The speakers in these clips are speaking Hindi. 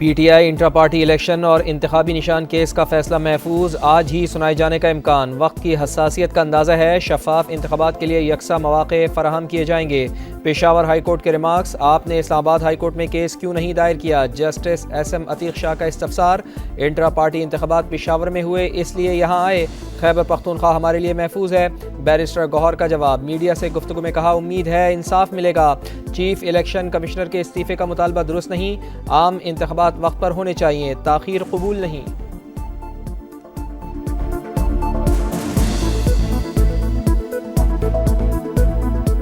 PTI इंट्रा पार्टी इलेक्शन और इंतखाबी निशान केस का फैसला महफूज, आज ही सुनाए जाने का इम्कान। वक्त की हसासियत का अंदाज़ा है, शफाफ इंतखाबात के लिए यकसा मौक़े फराहम किए जाएंगे। पेशावर हाई कोर्ट के रिमार्क्स, आपने इस्लामाबाद हाई कोर्ट में केस क्यों नहीं दायर किया? जस्टिस SM अतीक शाह का इस्तफसार, इंट्रा पार्टी इंतखाबात पेशावर में हुए इसलिए यहाँ आए, खैबर पख्तूनख्वा हमारे लिए महफूज है। बैरिस्टर गौहर का जवाब, मीडिया से गुफ्तगू में कहा उम्मीद है इंसाफ मिलेगा। चीफ इलेक्शन कमिश्नर के इस्तीफे का मुतालबा दुरुस्त नहीं, आम इंतखाबात वक्त पर होने चाहिए, ताख़ीर कबूल नहीं।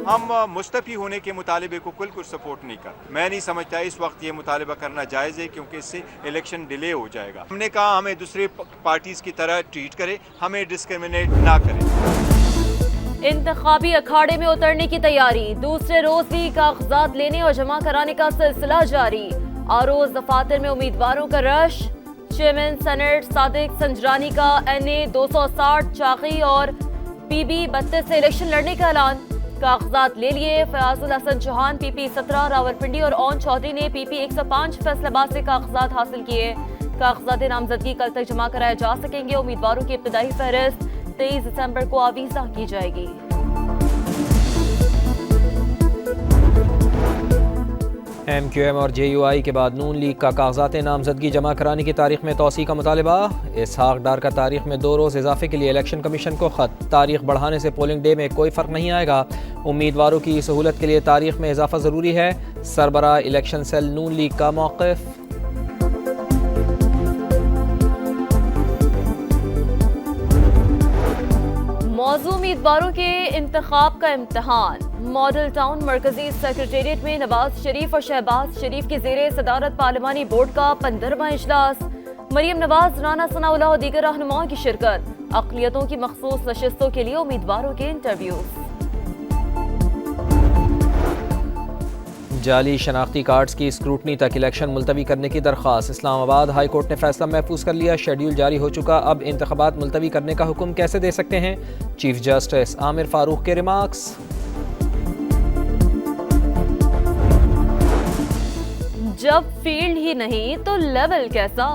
हम मुस्तफ़ी होने के मुतालबे को कुछ सपोर्ट नहीं कर, मैं नहीं समझता इस वक्त ये मुतालबा करना जायज़ है, क्योंकि इससे इलेक्शन डिले हो जाएगा। हमने कहा हमें दूसरे पार्टीज़ की तरह ट्रीट करे, हमें डिस्क्रिमिनेट ना करे। इंतखाबी अखाड़े में उतरने की तैयारी, दूसरे रोज भी कागजात लेने और जमा कराने का सिलसिला जारी। आरोज दफातर में उम्मीदवारों का rush, chairman senate Sadiq Sanjrani का NA 260 चाकी और PB 32 से इलेक्शन लड़ने का ऐलान। कागजात ले लिए, फयाजुल हसन चौहान PP 17, रावलपिंडी और ओन चौधरी ने PP 105 फैसलाबाद से कागजात हासिल किए। कागजात नामजदगी कल तक जमा कराए जा सकेंगे। उम्मीदवारों की इब्तदाई फहरिस्त 23 दिसंबर को आवीजा की जाएगी। MQM और JUI के बाद नून लीग का कागजात नामजदगी जमा कराने की तारीख में तौसी का मुतालबा। इसहाक डार का तारीख में 2 रोज़ इजाफे के लिए इलेक्शन कमीशन को खत, तारीख बढ़ाने से पोलिंग डे में कोई फ़र्क नहीं आएगा। उम्मीदवारों की सहूलत के लिए तारीख में इजाफा ज़रूरी है। सरबरा इलेक्शन सेल नून लीग का मौक़िफ़। मौजूद उम्मीदवारों के इंतखाब का इम्तहान। मॉडल टाउन मरकजी सेक्रेटेरिएट में नवाज शरीफ और शहबाज शरीफ की ज़ेरे सदारत पार्लिमानी बोर्ड का 15वां इजलास। मरियम नवाज, राना सनाउल्लाह और दीगर रहनुमाओं की शिरकत। अक़लियतों की मखसूस नशिस्तों के लिए उम्मीदवारों के इंटरव्यूज़। जाली शनाख्ती कार्ड्स की स्क्रूटनी तक इलेक्शन मुलतवी करने की दरख्वास्त। इस्लामाबाद हाई कोर्ट ने फैसला महफूज कर लिया, शेड्यूल जारी हो चुका, अब इंतखाबात मुलतवी करने का हुक्म कैसे दे सकते हैं? चीफ जस्टिस आमिर फारूक के रिमार्क्स। जब फील्ड ही नहीं तो लेवल कैसा?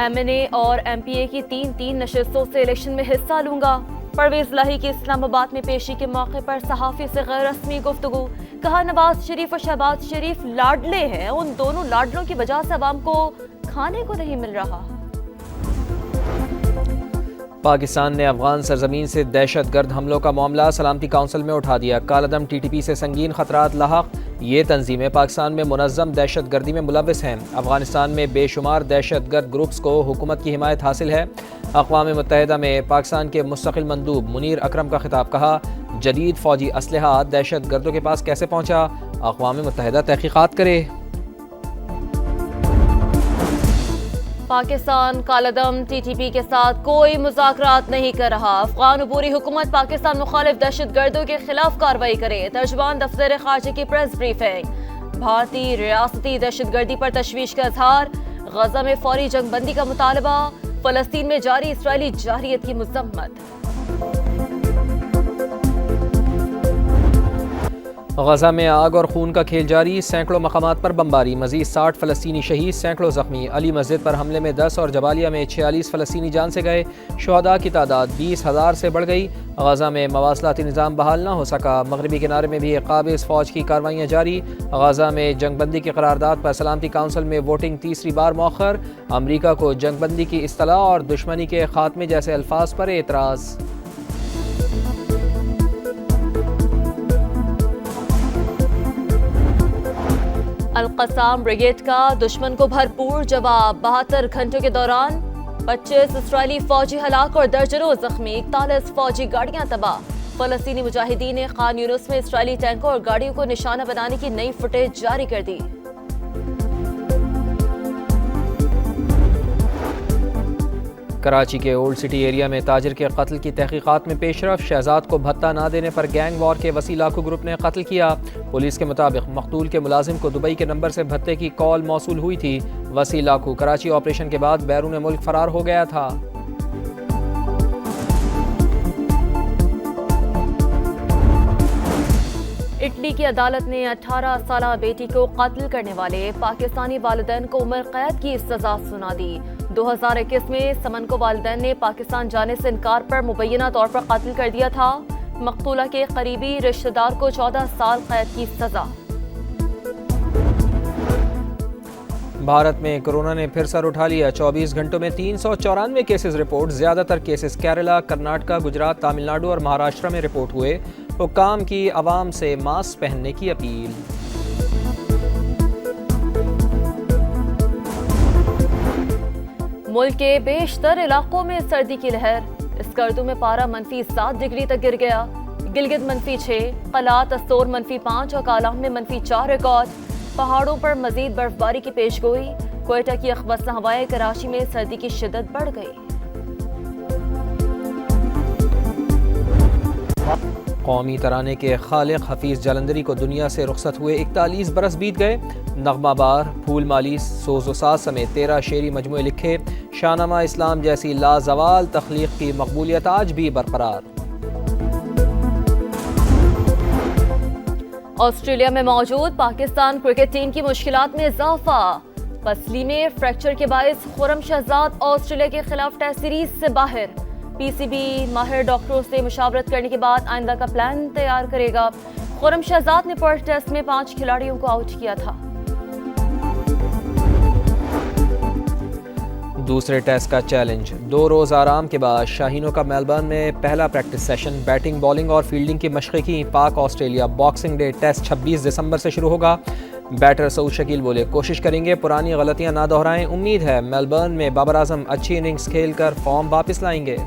MNA और MPA की 3 नशिस्तों से इलेक्शन में हिस्सा लूंगा। परवेज लाही की इस्लामाबाद में पेशी के मौके पर सहाफ़ी से गैर रस्मी गुफ्तगू। कहा नवाज शरीफ और शहबाज शरीफ लाडले हैं, उन दोनों लाडलों की वजह से अवाम को खाने को नहीं मिल रहा। पाकिस्तान ने अफगान सरजमीन से दहशतगर्द हमलों का मामला सलामती काउंसिल में उठा दिया। कालदम TTP से संगीन खतरात लाहक, ये तंजीमें पाकिस्तान में मुनज़्ज़म दहशतगर्दी में मुलव्वस हैं। अफगानिस्तान में बेशुमार दहशतगर्द ग्रुप्स को हुकूमत की हिमायत हासिल है। अक़वाम मुत्तहिदा में पाकिस्तान के मुस्तक़िल मंदूब मुनीर अकरम का खिताब। कहा जदीद फ़ौजी असलहा दहशतगर्दों के पास कैसे पहुँचा? अक़वाम मुत्तहिदा तहक़ीक़ात करे। पाकिस्तान कालदम TTP के साथ कोई मुज़ाकरात नहीं कर रहा। अफगान अबूरी हुकूमत पाकिस्तान मुखालिफ दहशतगर्दों के खिलाफ कार्रवाई करे। तर्जुमान दफ्तर ख़ारजा की प्रेस ब्रीफिंग। भारतीय रियासती दहशतगर्दी पर तशवीश का इजहार। गजा में फौरी जंगबंदी का मुतालबा। फ़लस्तीन में जारी इसराइली जारहियत की मज़म्मत। गजा में आग और खून का खेल जारी, सैकड़ों मकामात पर बमबारी, मजीद 60 फ़लस्तीनी शहीद, सैकड़ों ज़ख्मी। अली मस्जिद पर हमले में 10 और जबालिया में 46 फ़लस्तीनी जान से गए। शुहदा की तादाद 20,000 से बढ़ गई। गजा में मवासलाती निज़ाम बहाल न हो सका। मगरबी किनारे में भी काबिज़ फ़ौज की कार्रवाइयाँ जारी। गजा में जंगबंदी की करारदाद पर सलामती काउंसिल में वोटिंग तीसरी बार मौखर। अमरीका को जंगबंदी की इस्तला और दुश्मनी के खात्मे जैसे अल्फाज पर एतराज़। अल-क़स्साम ब्रिगेड का दुश्मन को भरपूर जवाब। 72 घंटों के दौरान 25 इसराइली फौजी हलाक और दर्जनों जख्मी, 41 फौजी गाड़ियां तबाह। फ़लस्तीनी मुजाहिदीन ने खान यूनुस में इसराइली टैंकों और गाड़ियों को निशाना बनाने की नई फुटेज जारी कर दी। कराची के ओल्ड सिटी एरिया में ताजिर के कत्ल की तहकीकात में पेशरफ। शहजाद को भत्ता ना देने पर गैंग वॉर के वसी लाखू ग्रुप ने कत्ल किया। पुलिस के मुताबिक मकतूल के मुलाजिम को दुबई के नंबर से भत्ते की कॉल मौसूल हुई थी। वसी लाखू कराची ऑपरेशन के बाद बैरून मुल्क फरार हो गया था। इटली की अदालत ने 18 साला बेटी को कत्ल करने वाले पाकिस्तानी वालिदैन को उम्र कैद की सजा सुना दी। 2021 में समन को वालिदैन ने पाकिस्तान जाने से इनकार पर मुबैना तौर पर कत्ल कर दिया था। मकतूला के करीबी रिश्तेदार को 14 साल कैद की सजा। भारत में कोरोना ने फिर सर उठा लिया। 24 घंटों में 394 केसेस रिपोर्ट। ज्यादातर केसेस केरला, कर्नाटका, गुजरात, तमिलनाडु और महाराष्ट्र में रिपोर्ट हुए। हुक्काम की आवाम से मास्क पहनने की अपील। मुल्क के बेशतर इलाकों में सर्दी की लहर। स्कर्दू में पारा -7 डिग्री तक गिर गया। गिलगित -6, कलात अस्तोर -5 और कालाम में -4 रिकॉर्ड। पहाड़ों पर मजीद बर्फबारी की पेशगोई। क्वेटा की अखबसना हवाएं। कराची में सर्दी की शिद्दत बढ़ गई। कौमी तराने के खालिक हफीज़ जलंधरी को दुनिया से रुखसत हुए 41 बरस बीत गए। नगमाबार, फूल माली, सोज़ोसाज समेत 13 शेरी मजमूए लिखे। शाहनामा इस्लाम जैसी लाजवाल तख्लीक की मकबूलियत आज भी बरकरार। ऑस्ट्रेलिया में मौजूद पाकिस्तान क्रिकेट टीम की मुश्किलात में इजाफा। पसली में फ्रैक्चर के बायस खुर्रम शहजाद ऑस्ट्रेलिया के खिलाफ टेस्ट सीरीज से बाहर। पीसीबी माहिर डॉक्टरों से मुशावरत करने के बाद आइंदा का प्लान तैयार करेगा। खुर्रम शहजाद ने पर्थ टेस्ट में 5 खिलाड़ियों को आउट किया था। दूसरे टेस्ट का चैलेंज। 2 रोज़ आराम के बाद शाहीनों का मेलबर्न में पहला प्रैक्टिस सेशन। बैटिंग, बॉलिंग और फील्डिंग की मशक़ें की। पाक ऑस्ट्रेलिया बॉक्सिंग डे टेस्ट 26 दिसंबर से शुरू होगा। बैटर सऊद शकील बोले, कोशिश करेंगे पुरानी गलतियां ना दोहराएं। उम्मीद है मेलबर्न में बाबर आजम अच्छी इनिंग्स खेलकर फॉर्म वापस लाएंगे।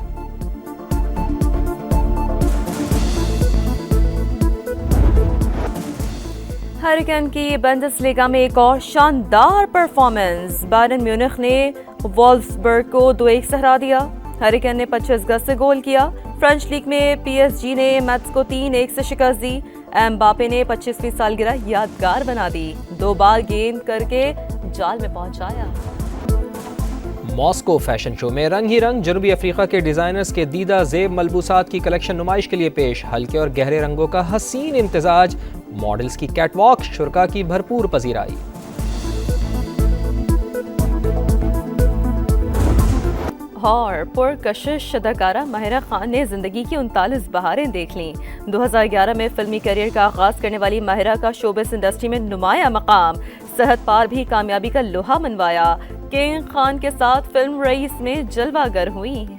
हरिकेन की बुंदेसलीगा में एक और शानदार परफॉर्मेंस। बायरन म्यूनिख ने वॉल्फ्सबर्ग को 2-1 से हरा दिया। हरिकेन ने 25 गज से गोल किया। फ्रेंच लीग में पीएसजी ने मैट्स को 3-1 से शिकस्त दी। एम्बापे ने 25वीं सालगिरह यादगार बना दी। 2 बार गेंद करके जाल में पहुंचाया। मॉस्को फैशन शो में रंग ही रंग। जनूबी अफ्रीका के डिजाइनर्स के दीदा जेब मलबूसात की कलेक्शन नुमाइश के लिए पेश। हल्के और गहरे रंगों का हसीन इम्तिजाज। मॉडल्स की कैटवॉक, शुरा की भरपूर पजीराई। और पुरकशिश अदाकारा माहिरा खान ने जिंदगी की 39 बहारें देख लीं। 2011 में फिल्मी करियर का आगाज करने वाली माहिरा का शोबिस इंडस्ट्री में नुमाया मकाम। सेहत पार भी कामयाबी का लोहा मनवाया। किंग खान के साथ फिल्म रईस में जलवागर हुई।